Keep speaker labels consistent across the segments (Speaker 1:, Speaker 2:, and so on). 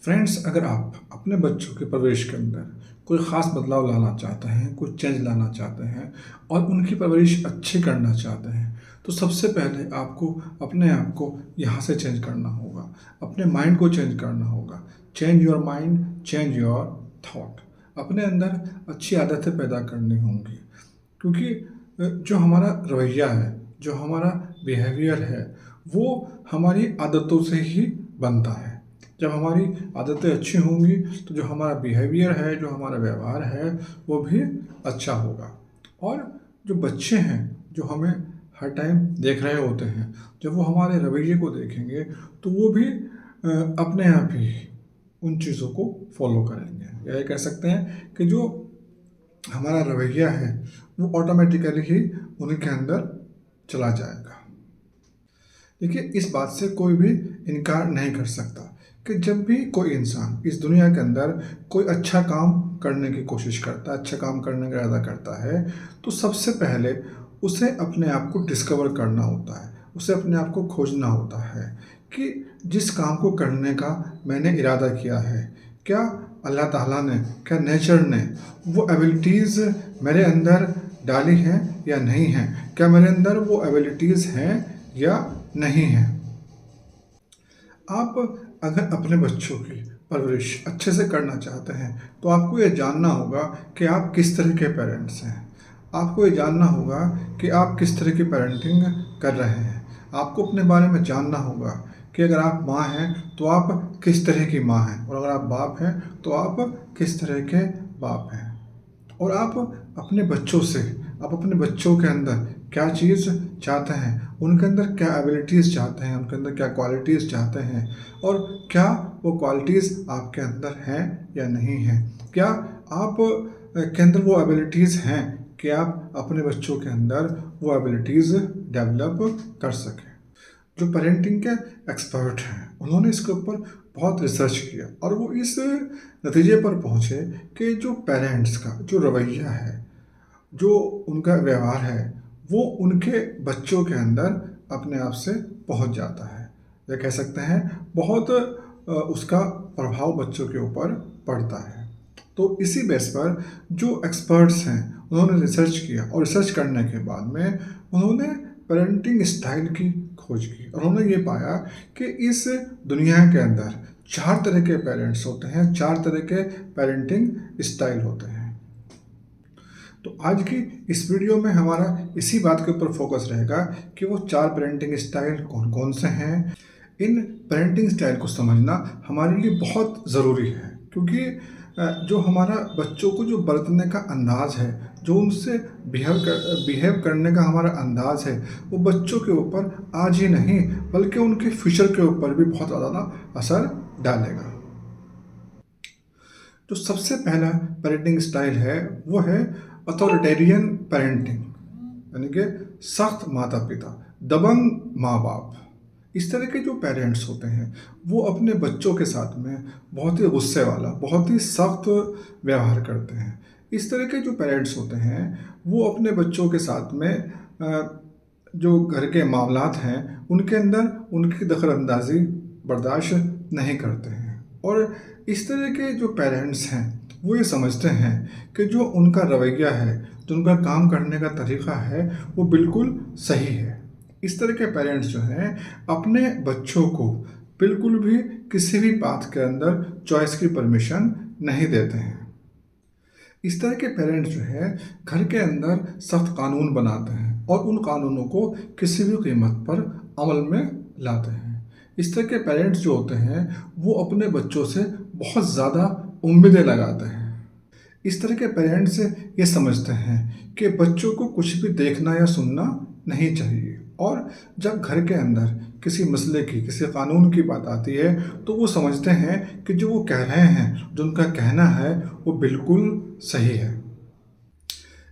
Speaker 1: Friends, अगर आप अपने बच्चों के परवरिश के अंदर कोई ख़ास बदलाव लाना चाहते हैं, कोई चेंज लाना चाहते हैं और उनकी परवरिश अच्छी करना चाहते हैं, तो सबसे पहले आपको अपने आप को यहाँ से चेंज करना होगा। अपने माइंड को चेंज करना होगा। Change your mind, change your thought. अपने अंदर अच्छी आदतें पैदा करनी होंगी, क्योंकि जो हमारा रवैया है, जो हमारा बिहेवियर है, वो हमारी आदतों से ही बनता है। जब हमारी आदतें अच्छी होंगी तो जो हमारा बिहेवियर है, जो हमारा व्यवहार है, वो भी अच्छा होगा। और जो बच्चे हैं, जो हमें हर टाइम देख रहे होते हैं, जब वो हमारे रवैये को देखेंगे तो वो भी अपने आप ही उन चीज़ों को फॉलो करेंगे। यह कह सकते हैं कि जो हमारा रवैया है वो ऑटोमेटिकली ही उनके अंदर चला जाएगा। देखिए, इस बात से कोई भी इनकार नहीं कर सकता कि जब भी कोई इंसान इस दुनिया के अंदर कोई अच्छा काम करने की कोशिश करता है, अच्छा काम करने का इरादा करता है, तो सबसे पहले उसे अपने आप को डिस्कवर करना होता है। उसे अपने आप को खोजना होता है कि जिस काम को करने का मैंने इरादा किया है, क्या अल्लाह ताला ने, क्या नेचर ने वो एबिलिटीज़ मेरे अंदर डाली हैं या नहीं हैं? क्या मेरे अंदर वो एबिलिटीज़ हैं या नहीं हैं? आप अगर अपने बच्चों की परवरिश अच्छे से करना चाहते हैं तो आपको ये जानना होगा कि आप किस तरह के पेरेंट्स हैं। आपको ये जानना होगा कि आप किस तरह की पेरेंटिंग कर रहे हैं। आपको अपने बारे में जानना होगा कि अगर आप माँ हैं तो आप किस तरह की माँ हैं, और अगर आप बाप हैं तो आप किस तरह के बाप हैं। और आप अपने बच्चों से, आप अपने बच्चों के अंदर क्या चीज़ चाहते हैं, उनके अंदर क्या एबिलिटीज़ चाहते हैं, उनके अंदर क्या क्वालिटीज़ चाहते हैं, और क्या वो क्वालिटीज़ आपके अंदर हैं या नहीं हैं। क्या आप के अंदर वो एबिलिटीज़ हैं कि आप अपने बच्चों के अंदर वो एबिलिटीज़ डेवलप कर सकें। जो पेरेंटिंग के एक्सपर्ट हैं, उन्होंने इसके ऊपर बहुत रिसर्च किया और वो इस नतीजे पर पहुँचे कि जो पेरेंट्स का जो रवैया है, जो उनका व्यवहार है, वो उनके बच्चों के अंदर अपने आप से पहुँच जाता है। या कह सकते हैं बहुत उसका प्रभाव बच्चों के ऊपर पड़ता है। तो इसी बेस पर जो एक्सपर्ट्स हैं, उन्होंने रिसर्च किया और रिसर्च करने के बाद में उन्होंने पेरेंटिंग स्टाइल की खोज की और उन्होंने ये पाया कि इस दुनिया के अंदर 4 तरह के पेरेंट्स होते हैं, 4 तरह के पेरेंटिंग स्टाइल होते हैं। तो आज की इस वीडियो में हमारा इसी बात के ऊपर फोकस रहेगा कि वो 4 पेरेंटिंग स्टाइल कौन कौन से हैं। इन पेरेंटिंग स्टाइल को समझना हमारे लिए बहुत ज़रूरी है, क्योंकि जो हमारा बच्चों को जो बरतने का अंदाज़ है, जो उनसे बिहेव करने का हमारा अंदाज़ है, वो बच्चों के ऊपर आज ही नहीं बल्कि उनके फ्यूचर के ऊपर भी बहुत ज़्यादा असर डालेगा। जो सबसे पहला पेरेंटिंग स्टाइल है वो है अथॉरिटेरियन पेरेंटिंग, यानी कि सख्त माता पिता, दबंग माँ बाप। इस तरह के जो पेरेंट्स होते हैं वो अपने बच्चों के साथ में बहुत ही गुस्से वाला, बहुत ही सख्त व्यवहार करते हैं। इस तरह के जो पेरेंट्स होते हैं वो अपने बच्चों के साथ में जो घर के मामलात हैं उनके अंदर उनकी दखलंदाजी बर्दाश्त नहीं करते हैं। और इस तरह के जो पेरेंट्स हैं वो ये समझते हैं कि जो उनका रवैया है, जो उनका काम करने का तरीक़ा है, वो बिल्कुल सही है। इस तरह के पेरेंट्स जो हैं अपने बच्चों को बिल्कुल भी किसी भी बात के अंदर चॉइस की परमिशन नहीं देते हैं। इस तरह के पेरेंट्स जो है घर के अंदर सख्त कानून बनाते हैं और उन कानूनों को किसी भी कीमत पर अमल में लाते हैं। इस तरह के पेरेंट्स जो होते हैं वो अपने बच्चों से बहुत ज़्यादा उम्मीदें लगाते हैं। इस तरह के पेरेंट्स ये समझते हैं कि बच्चों को कुछ भी देखना या सुनना नहीं चाहिए, और जब घर के अंदर किसी मसले की, किसी कानून की बात आती है तो वो समझते हैं कि जो वो कह रहे हैं, जो उनका कहना है, वो बिल्कुल सही है।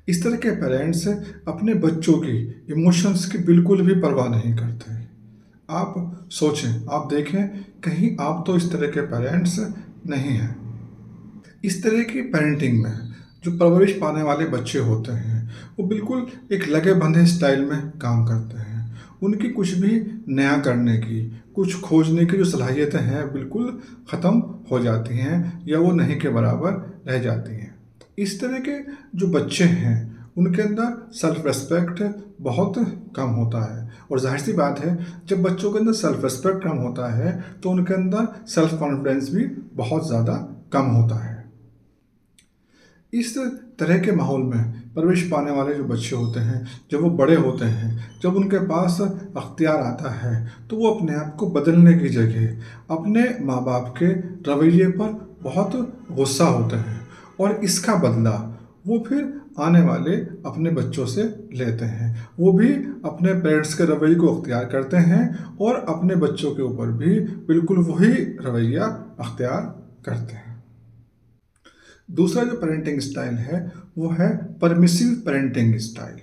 Speaker 1: इस तरह के पेरेंट्स अपने बच्चों की इमोशंस की बिल्कुल भी परवाह नहीं करते। आप सोचें, आप देखें, कहीं आप तो इस तरह के पेरेंट्स नहीं हैं। इस तरह की पेरेंटिंग में जो परवरिश पाने वाले बच्चे होते हैं वो बिल्कुल एक लगे बंधे स्टाइल में काम करते हैं। उनकी कुछ भी नया करने की, कुछ खोजने की जो सलाहियतें हैं बिल्कुल ख़त्म हो जाती हैं या वो नहीं के बराबर रह जाती हैं। इस तरह के जो बच्चे हैं उनके अंदर सेल्फ रिस्पेक्ट बहुत कम होता है और ज़ाहिर सी बात है जब बच्चों के अंदर सेल्फ रिस्पेक्ट कम होता है तो उनके अंदर सेल्फ कॉन्फिडेंस भी बहुत ज़्यादा कम होता है। इस तरह के माहौल में परवरिश पाने वाले जो बच्चे होते हैं, जब वो बड़े होते हैं, जब उनके पास अख्तियार आता है, तो वो अपने आप को बदलने की जगह अपने माँ बाप के रवैये पर बहुत गुस्सा होते हैं और इसका बदला वो फिर आने वाले अपने बच्चों से लेते हैं। वो भी अपने पेरेंट्स के रवैये को अख्तियार करते हैं और अपने बच्चों के ऊपर भी बिल्कुल वही रवैया अख्तियार करते हैं। दूसरा जो पेरेंटिंग स्टाइल है वो है परमिसिव पेरेंटिंग स्टाइल।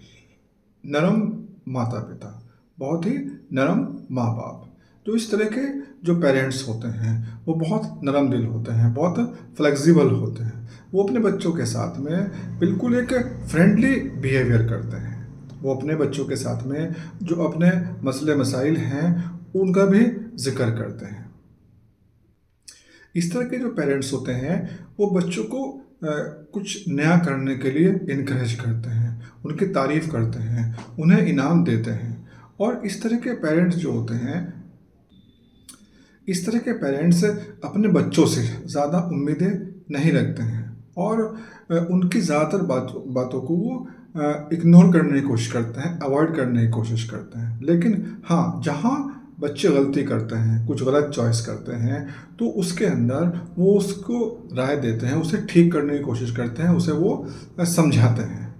Speaker 1: नरम माता पिता, बहुत ही नरम माँ बाप। तो इस तरह के जो पेरेंट्स होते हैं वो बहुत नरम दिल होते हैं, बहुत फ्लेक्सिबल होते हैं। वो अपने बच्चों के साथ में बिल्कुल एक फ्रेंडली बिहेवियर करते हैं। वो अपने बच्चों के साथ में जो अपने मसले मसाइल हैं उनका भी जिक्र करते हैं। इस तरह के जो पेरेंट्स होते हैं वो बच्चों को कुछ नया करने के लिए इनकरेज करते हैं, उनकी तारीफ़ करते हैं, उन्हें इनाम देते हैं। और इस तरह के पेरेंट्स जो होते हैं, इस तरह के पेरेंट्स अपने बच्चों से ज़्यादा उम्मीदें नहीं रखते हैं और उनकी ज़्यादातर बातों को वो इग्नोर करने की कोशिश करते हैं, अवॉइड करने की कोशिश करते हैं। लेकिन हाँ, जहाँ बच्चे गलती करते हैं, कुछ गलत चॉइस करते हैं, तो उसके अंदर वो उसको राय देते हैं, उसे ठीक करने की कोशिश करते हैं, उसे वो समझाते हैं।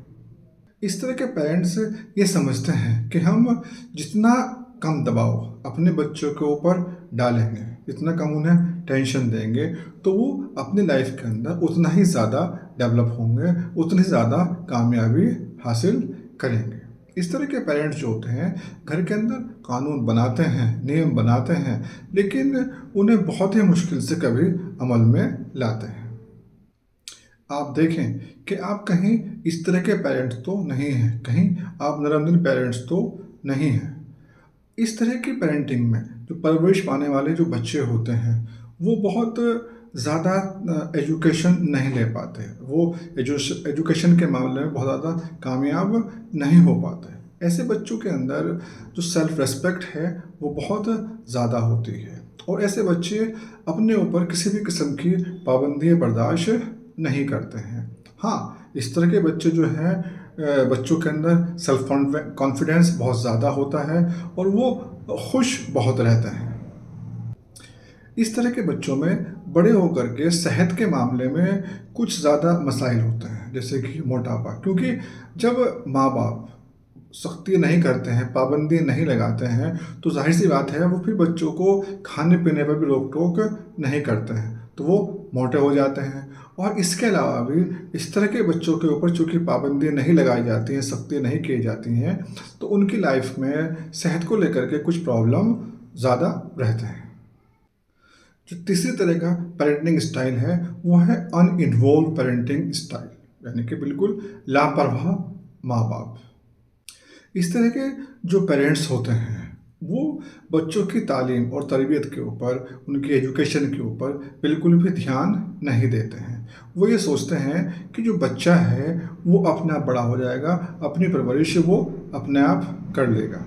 Speaker 1: इस तरह के पेरेंट्स ये समझते हैं कि हम जितना कम दबाव अपने बच्चों के ऊपर डालेंगे, जितना कम उन्हें टेंशन देंगे, तो वो अपनी लाइफ के अंदर उतना ही ज़्यादा डेवलप होंगे, उतनी ज़्यादा कामयाबी हासिल करेंगे। इस तरह के पेरेंट्स जो होते हैं घर के अंदर कानून बनाते हैं, नियम बनाते हैं, लेकिन उन्हें बहुत ही मुश्किल से कभी अमल में लाते हैं। आप देखें कि आप कहीं इस तरह के पेरेंट्स तो नहीं हैं, कहीं आप नरम-दिल पेरेंट्स तो नहीं हैं। इस तरह की पेरेंटिंग में जो परवरिश पाने वाले जो बच्चे होते हैं वो बहुत ज़्यादा एजुकेशन नहीं ले पाते, वो एजुकेशन के मामले में बहुत ज़्यादा कामयाब नहीं हो पाते। ऐसे बच्चों के अंदर जो सेल्फ रिस्पेक्ट है वो बहुत ज़्यादा होती है और ऐसे बच्चे अपने ऊपर किसी भी किस्म की पाबंदी बर्दाश्त नहीं करते हैं। हाँ, इस तरह के बच्चे जो हैं बच्चों के अंदर सेल्फ कॉन्फिडेंस बहुत ज़्यादा होता है और वो खुश बहुत रहते हैं। इस तरह के बच्चों में बड़े होकर के सेहत के मामले में कुछ ज़्यादा मसाइल होते हैं, जैसे कि मोटापा, क्योंकि जब माँ बाप सख्ती नहीं करते हैं, पाबंदी नहीं लगाते हैं, तो जाहिर सी बात है वो फिर बच्चों को खाने पीने पर भी रोक टोक नहीं करते हैं, तो वो मोटे हो जाते हैं। और इसके अलावा भी इस तरह के बच्चों के ऊपर चूँकि पाबंदी नहीं लगाई जाती हैं, सख्ती नहीं की जाती हैं, तो उनकी लाइफ में सेहत को लेकर के कुछ प्रॉब्लम ज़्यादा रहते हैं। जो तीसरी तरह का पेरेंटिंग स्टाइल है वो है अनइन्वॉल्व पेरेंटिंग स्टाइल, यानी कि बिल्कुल लापरवाह माँ बाप। इस तरह के जो पेरेंट्स होते हैं वो बच्चों की तालीम और तरबियत के ऊपर, उनकी एजुकेशन के ऊपर बिल्कुल भी ध्यान नहीं देते हैं। वो ये सोचते हैं कि जो बच्चा है वो अपने आप बड़ा हो जाएगा, अपनी परवरिश वो अपने आप कर लेगा।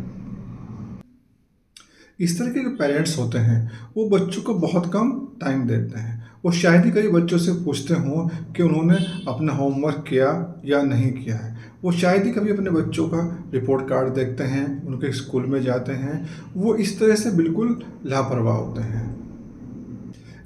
Speaker 1: इस तरह के जो पेरेंट्स होते हैं वो बच्चों को बहुत कम टाइम देते हैं। वो शायद ही कई बच्चों से पूछते हों कि उन्होंने अपना होमवर्क किया या नहीं किया है। वो शायद ही कभी अपने बच्चों का रिपोर्ट कार्ड देखते हैं, उनके स्कूल में जाते हैं। वो इस तरह से बिल्कुल लापरवाह होते हैं।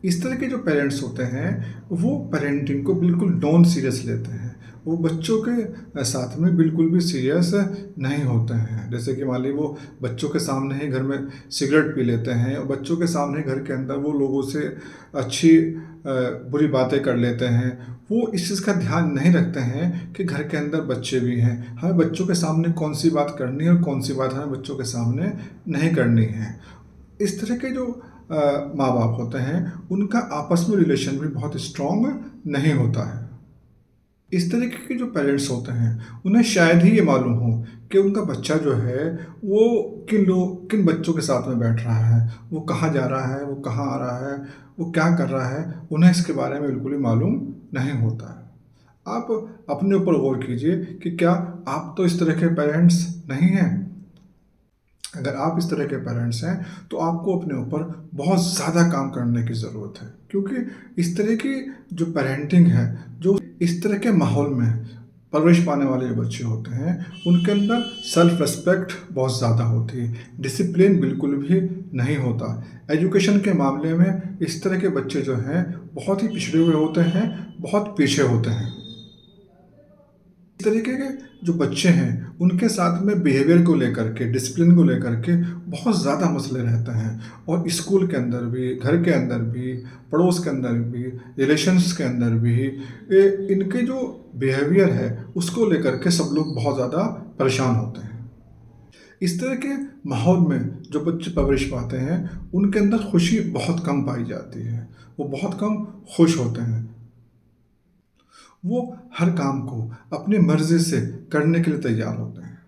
Speaker 1: इस तरह के जो पेरेंट्स होते हैं वो पेरेंटिंग को बिल्कुल नॉन सीरियस लेते हैं। वो बच्चों के साथ में बिल्कुल भी सीरियस नहीं होते हैं। जैसे कि मान लीजिए वो बच्चों के सामने ही घर में सिगरेट पी लेते हैं और बच्चों के सामने घर के अंदर वो लोगों से अच्छी बुरी बातें कर लेते हैं। वो इस चीज़ का ध्यान नहीं रखते हैं कि घर के अंदर बच्चे भी हैं, हमें बच्चों के सामने कौन सी बात करनी है और कौन सी बात हमें बच्चों के सामने नहीं करनी है। इस तरह के जो माँ बाप होते हैं उनका आपस में रिलेशन भी बहुत स्ट्रॉन्ग नहीं होता है। इस तरीके के जो पेरेंट्स होते हैं, उन्हें शायद ही ये मालूम हो कि उनका बच्चा जो है, वो किन बच्चों के साथ में बैठ रहा है, वो कहाँ जा रहा है, वो कहाँ आ रहा है, वो क्या कर रहा है, उन्हें इसके बारे में बिल्कुल ही मालूम नहीं होता है। आप अपने ऊपर गौर कीजिए कि क्या आप तो इस तरह के पेरेंट्स नहीं हैं? अगर आप इस तरह के पेरेंट्स हैं, तो आपको अपने ऊपर बहुत ज़्यादा काम करने की ज़रूरत है, क्योंकि इस तरह की जो पेरेंटिंग है, जो इस तरह के माहौल में परवरिश पाने वाले जो बच्चे होते हैं, उनके अंदर सेल्फ रिस्पेक्ट बहुत ज़्यादा होती है, डिसिप्लिन बिल्कुल भी नहीं होता। एजुकेशन के मामले में इस तरह के बच्चे जो हैं, बहुत ही पिछड़े हुए होते हैं, बहुत पीछे होते हैं। इस तरीके के जो बच्चे हैं, उनके साथ में बिहेवियर को लेकर के, डिसिप्लिन को लेकर के बहुत ज़्यादा मसले रहते हैं, और स्कूल के अंदर भी, घर के अंदर भी, पड़ोस के अंदर भी, रिलेशंस के अंदर भी इनके जो बिहेवियर है, उसको लेकर के सब लोग बहुत ज़्यादा परेशान होते हैं। इस तरह के माहौल में जो बच्चे परवरिश पाते हैं, उनके अंदर खुशी बहुत कम पाई जाती है, वो बहुत कम खुश होते हैं। वो हर काम को अपनी मर्ज़ी से करने के लिए तैयार होते हैं।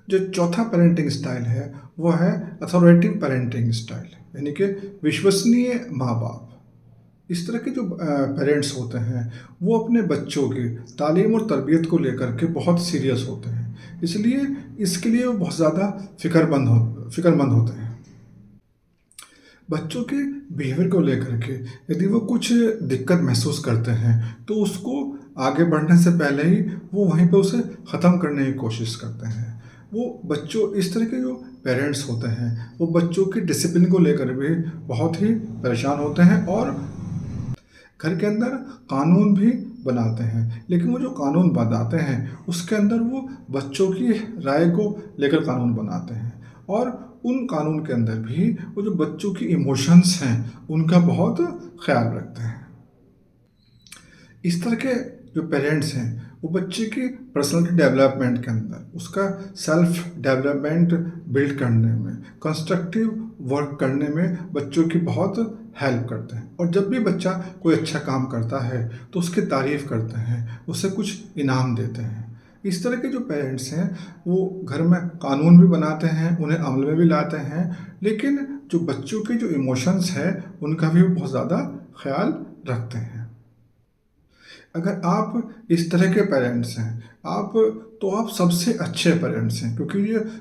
Speaker 1: जो चौथा पेरेंटिंग स्टाइल है, वो है अथॉरिटेटिव पेरेंटिंग स्टाइल, यानी कि विश्वसनीय माँ-बाप। इस तरह के जो पेरेंट्स होते हैं, वो अपने बच्चों की तालीम और तरबियत को लेकर के बहुत सीरियस होते हैं। इसलिए इसके लिए वो बहुत ज़्यादा फ़िक्रमंद होते हैं। बच्चों के बिहेवियर को लेकर के यदि वो कुछ दिक्कत महसूस करते हैं, तो उसको आगे बढ़ने से पहले ही वो वहीं पे उसे ख़त्म करने की कोशिश करते हैं। वो बच्चों इस तरह के जो पेरेंट्स होते हैं, वो बच्चों की डिसिप्लिन को लेकर भी बहुत ही परेशान होते हैं, और घर के अंदर कानून भी बनाते हैं, लेकिन वो जो कानून बनाते हैं, उसके अंदर वो बच्चों की राय को लेकर कानून बनाते हैं, और उन कानून के अंदर भी वो जो बच्चों की इमोशंस हैं, उनका बहुत ख़्याल रखते हैं। इस तरह के जो पेरेंट्स हैं, वो बच्चे की पर्सनालिटी डेवलपमेंट के अंदर, उसका सेल्फ डेवलपमेंट बिल्ड करने में, कंस्ट्रक्टिव वर्क करने में बच्चों की बहुत हेल्प करते हैं। और जब भी बच्चा कोई अच्छा काम करता है, तो उसकी तारीफ़ करते हैं, उसे कुछ इनाम देते हैं। इस तरह के जो पेरेंट्स हैं, वो घर में कानून भी बनाते हैं, उन्हें अमल में भी लाते हैं, लेकिन जो बच्चों के जो इमोशंस हैं, उनका भी वो बहुत ज़्यादा ख़्याल रखते हैं। अगर आप इस तरह के पेरेंट्स हैं, तो आप सबसे अच्छे पेरेंट्स हैं, क्योंकि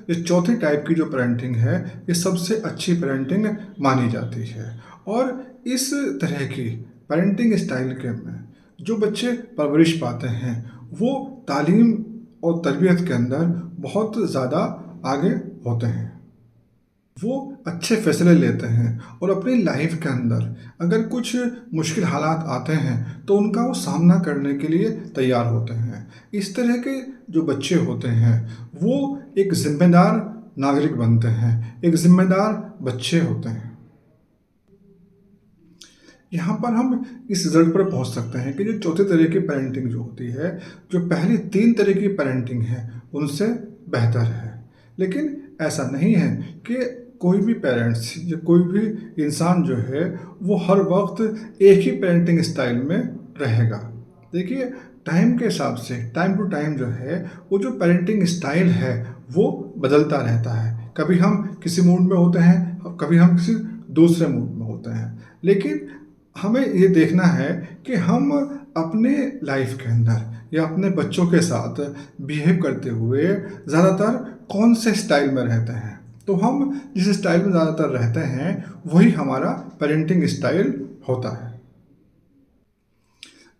Speaker 1: ये चौथी टाइप की जो पेरेंटिंग है, ये सबसे अच्छी पेरेंटिंग मानी जाती है। और इस तरह की पेरेंटिंग स्टाइल के में जो बच्चे परवरिश पाते हैं, वो तालीम और तरबियत के अंदर बहुत ज़्यादा आगे होते हैं। वो अच्छे फ़ैसले लेते हैं, और अपनी लाइफ के अंदर अगर कुछ मुश्किल हालात आते हैं, तो उनका वो सामना करने के लिए तैयार होते हैं। इस तरह के जो बच्चे होते हैं, वो एक ज़िम्मेदार नागरिक बनते हैं, एक ज़िम्मेदार बच्चे होते हैं। यहाँ पर हम इस रिज़ल्ट पर पहुँच सकते हैं कि जो चौथे तरह की पेरेंटिंग जो होती है, जो पहली 3 तरह की पेरेंटिंग है, उनसे बेहतर है। लेकिन ऐसा नहीं है कि कोई भी पेरेंट्स या कोई भी इंसान जो है, वो हर वक़्त एक ही पेरेंटिंग स्टाइल में रहेगा। देखिए, टाइम के हिसाब से, टाइम टू टाइम जो है, वो जो पेरेंटिंग स्टाइल है, वो बदलता रहता है। कभी हम किसी मूड में होते हैं, और कभी हम किसी दूसरे मूड में होते हैं। लेकिन हमें ये देखना है कि हम अपने लाइफ के अंदर या अपने बच्चों के साथ बिहेव करते हुए ज़्यादातर कौन से स्टाइल में रहते हैं। तो हम जिस स्टाइल में ज़्यादातर रहते हैं, वही हमारा पेरेंटिंग स्टाइल होता है।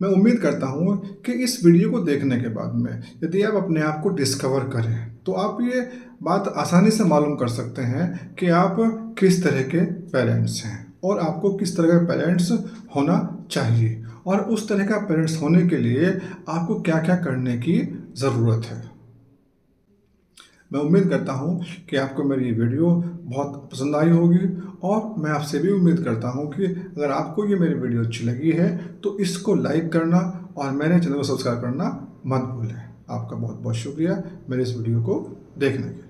Speaker 1: मैं उम्मीद करता हूँ कि इस वीडियो को देखने के बाद में यदि आप अपने आप को डिस्कवर करें, तो आप ये बात आसानी से मालूम कर सकते हैं कि आप किस तरह के पेरेंट्स हैं, और आपको किस तरह का पेरेंट्स होना चाहिए, और उस तरह का पेरेंट्स होने के लिए आपको क्या-क्या करने की ज़रूरत है। मैं उम्मीद करता हूँ कि आपको मेरी ये वीडियो बहुत पसंद आई होगी, और मैं आपसे भी उम्मीद करता हूँ कि अगर आपको ये मेरी वीडियो अच्छी लगी है, तो इसको लाइक करना और मेरे चैनल को सब्सक्राइब करना मत भूलें। आपका बहुत बहुत शुक्रिया मेरे इस वीडियो को देखने के लिए।